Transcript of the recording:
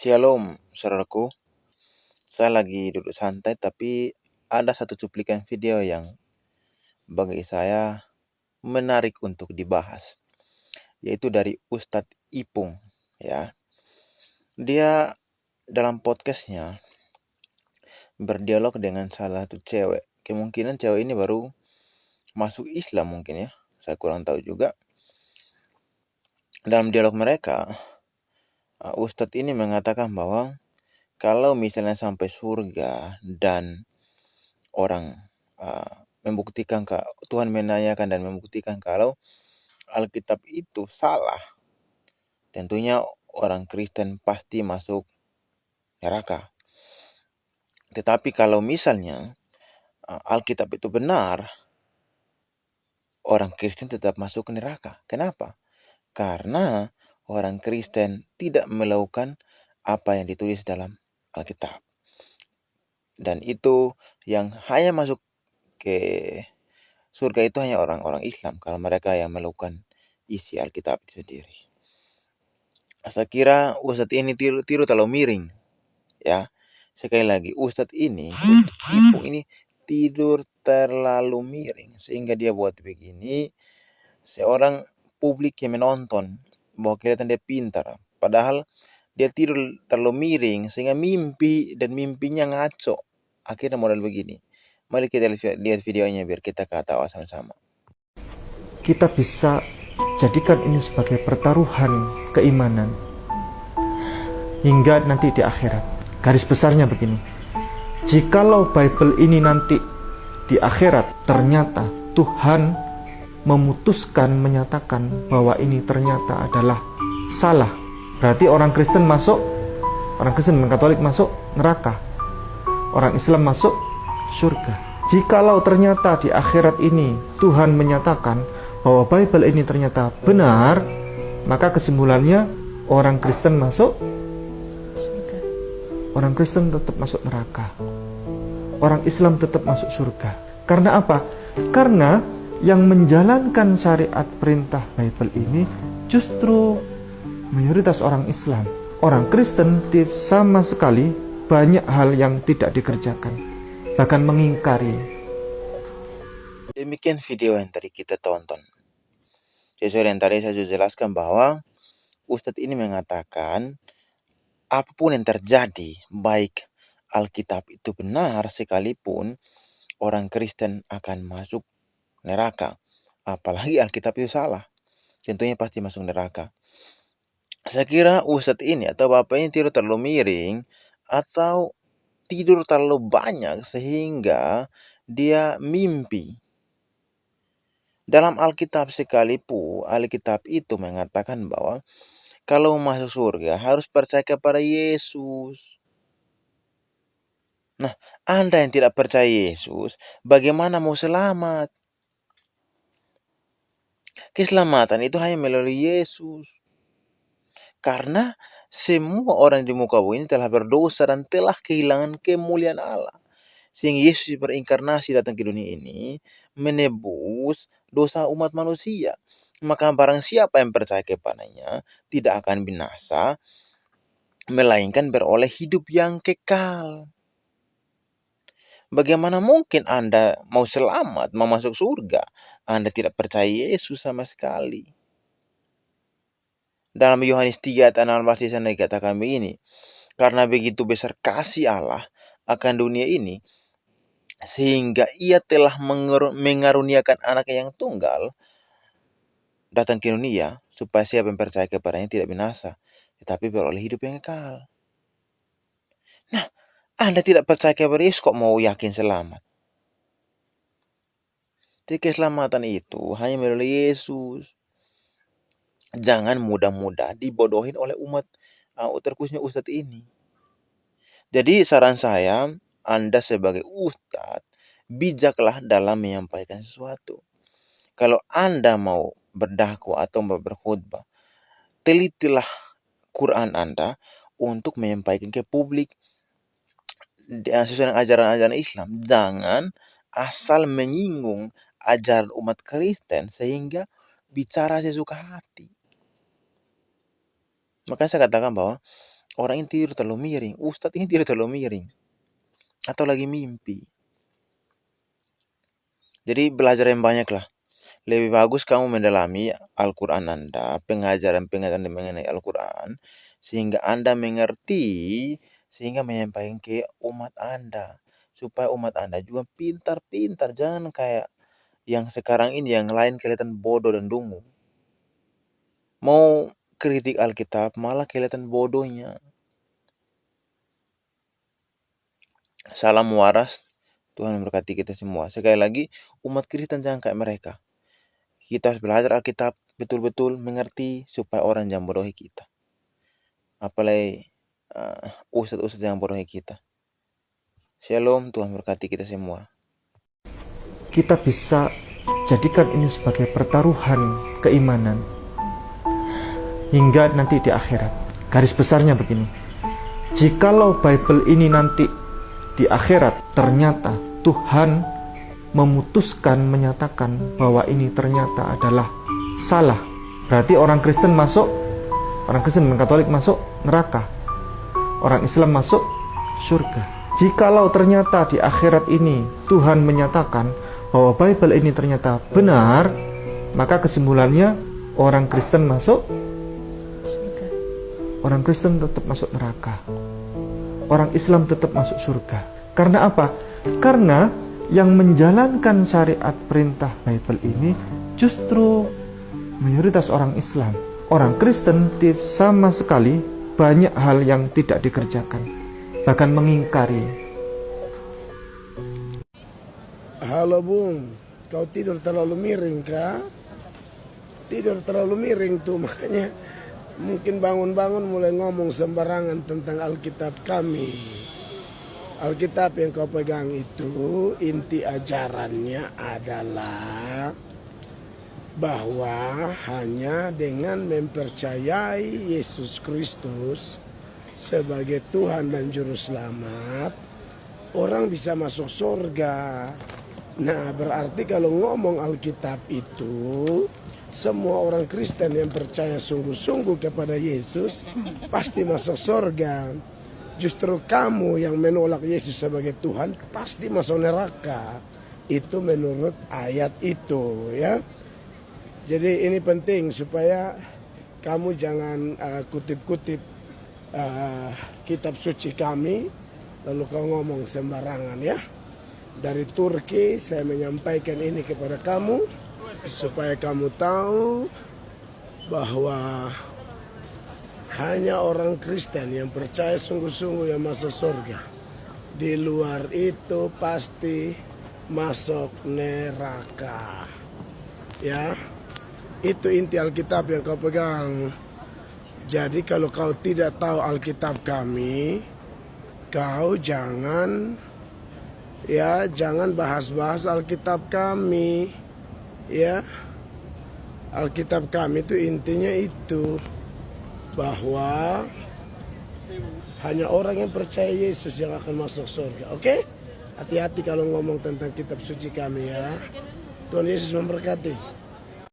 Shalom, saudaraku. Saya lagi duduk santai, tapi ada satu cuplikan video yang bagi saya menarik untuk dibahas, yaitu dari Ustadz Ipung. Ya, dia dalam podcastnya berdialog dengan salah satu cewek. Kemungkinan cewek ini baru masuk Islam mungkin ya, saya kurang tahu juga. Dalam dialog mereka, Ustadz ini mengatakan bahwa kalau misalnya sampai surga dan orang membuktikan, Tuhan menanyakan dan membuktikan kalau Alkitab itu salah, tentunya orang Kristen pasti masuk neraka. Tetapi kalau misalnya Alkitab itu benar, orang Kristen tetap masuk ke neraka. Kenapa? Karena orang Kristen tidak melakukan apa yang ditulis dalam Alkitab. Dan itu yang hanya masuk ke surga itu hanya orang-orang Islam, kalau mereka yang melakukan isi Alkitab itu sendiri. Saya kira Ustadz ini tiru terlalu miring. Ya, sekali lagi Ustadz Ipung ini tidur terlalu miring sehingga dia buat begini. Seorang publik yang menonton bahwa kelihatan dia pintar, padahal dia tidur terlalu miring sehingga mimpi dan mimpinya ngaco. Akhirnya model begini. Mari kita lihat videonya biar kita ketawa sama-sama. Kita bisa jadikan ini sebagai pertaruhan keimanan hingga nanti di akhirat. Garis besarnya begini, jikalau Bible ini nanti di akhirat ternyata Tuhan memutuskan menyatakan bahwa ini ternyata adalah salah, berarti orang Kristen dan Katolik masuk neraka, orang Islam masuk surga. Jikalau ternyata di akhirat ini Tuhan menyatakan bahwa Bible ini ternyata benar, maka kesimpulannya orang Kristen masuk surga. Orang Kristen tetap masuk neraka. Orang Islam tetap masuk surga. Karena apa? Karena yang menjalankan syariat perintah Bible ini justru mayoritas orang Islam. Orang Kristen sama sekali banyak hal yang tidak dikerjakan, bahkan mengingkari. Demikian video yang tadi kita tonton. Sesuai yang tadi saya sudah jelaskan bahwa Ustadz ini mengatakan apapun yang terjadi, baik Alkitab itu benar sekalipun, orang Kristen akan masuk neraka. Apalagi Alkitab itu salah, tentunya pasti masuk neraka. Saya kira Ustadz ini atau Bapak ini tidur terlalu miring atau tidur terlalu banyak sehingga dia mimpi. Dalam Alkitab sekalipun, Alkitab itu mengatakan bahwa kalau masuk surga harus percaya kepada Yesus. Nah, Anda yang tidak percaya Yesus, bagaimana mau selamat? Keselamatan itu hanya melalui Yesus. Karena semua orang di muka bumi ini telah berdosa dan telah kehilangan kemuliaan Allah. Sehingga Yesus berinkarnasi datang ke dunia ini menebus dosa umat manusia. Maka barang siapa yang percaya kepadanya tidak akan binasa, melainkan beroleh hidup yang kekal. Bagaimana mungkin Anda mau selamat, mau masuk surga, Anda tidak percaya Yesus sama sekali? Dalam Yohanes 3 ayat 16 di sana dikatakan begini, karena begitu besar kasih Allah akan dunia ini, sehingga ia telah mengaruniakan anaknya yang tunggal datang ke dunia, supaya siapa yang percaya kepadanya tidak binasa, tetapi beroleh hidup yang kekal. Nah, Anda tidak percaya kepada Yesus kok mau yakin selamat? Jadi keselamatan itu hanya melalui Yesus. Jangan mudah-mudah dibodohin oleh umat terkhususnya Ustadz ini. Jadi saran saya, Anda sebagai Ustadz, bijaklah dalam menyampaikan sesuatu. Kalau Anda mau berdakwah atau mau berkhutbah, telitilah Quran Anda untuk menyampaikan ke publik sesuai dengan ajaran-ajaran Islam. Jangan asal menyinggung ajaran umat Kristen sehingga bicara sesuka hati. Makanya saya katakan bahwa orang ini tidur terlalu miring, ustadz ini tidur terlalu miring, atau lagi mimpi. Jadi belajar yang banyak lah. Lebih bagus kamu mendalami Al-Quran Anda, pengajaran-pengajaran mengenai Al-Quran, sehingga Anda mengerti, sehingga menyampaikan ke umat Anda. Supaya umat Anda juga pintar-pintar, jangan kayak yang sekarang ini, yang lain kelihatan bodoh dan dungu. Mau kritik Alkitab, malah kelihatan bodohnya. Salam waras, Tuhan memberkati kita semua. Sekali lagi, umat Kristen jangan kayak mereka. Kita harus belajar Alkitab betul-betul mengerti supaya orang jangan bodohi kita. Apalagi ustadz-ustadz jangan bodohi kita. Shalom, Tuhan berkati kita semua. Kita bisa jadikan ini sebagai pertaruhan keimanan hingga nanti di akhirat. Garis besarnya begini, jikalau Bible ini nanti di akhirat ternyata Tuhan memutuskan menyatakan bahwa ini ternyata adalah salah, berarti orang Kristen dan Katolik masuk neraka, orang Islam masuk surga. Jikalau ternyata di akhirat ini Tuhan menyatakan bahwa Bible ini ternyata benar, maka kesimpulannya orang Kristen masuk surga. Orang Kristen tetap masuk neraka, orang Islam tetap masuk surga. Karena apa? Karena yang menjalankan syariat perintah Bible ini justru mayoritas orang Islam. Orang Kristen sama sekali banyak hal yang tidak dikerjakan, bahkan mengingkari. Halo Bung, kau tidur terlalu miring kah? Tidur terlalu miring tuh, makanya mungkin bangun-bangun mulai ngomong sembarangan tentang Alkitab kami. Alkitab yang kau pegang itu inti ajarannya adalah bahwa hanya dengan mempercayai Yesus Kristus sebagai Tuhan dan Juru Selamat, orang bisa masuk surga. Nah, berarti kalau ngomong Alkitab itu, semua orang Kristen yang percaya sungguh-sungguh kepada Yesus pasti masuk surga. Justru kamu yang menolak Yesus sebagai Tuhan pasti masuk neraka. Itu menurut ayat itu, ya. Jadi ini penting supaya kamu jangan kutip-kutip kitab suci kami lalu kau ngomong sembarangan, ya. Dari Turki saya menyampaikan ini kepada kamu supaya kamu tahu bahwa hanya orang Kristen yang percaya sungguh-sungguh yang masuk surga. Di luar itu pasti masuk neraka. Ya, itu inti Alkitab yang kau pegang. Jadi kalau kau tidak tahu Alkitab kami, kau jangan bahas-bahas Alkitab kami. Ya, Alkitab kami itu intinya itu, bahwa hanya orang yang percaya Yesus yang akan masuk surga. Oke? Hati-hati kalau ngomong tentang kitab suci kami, ya. Tuhan Yesus memberkati.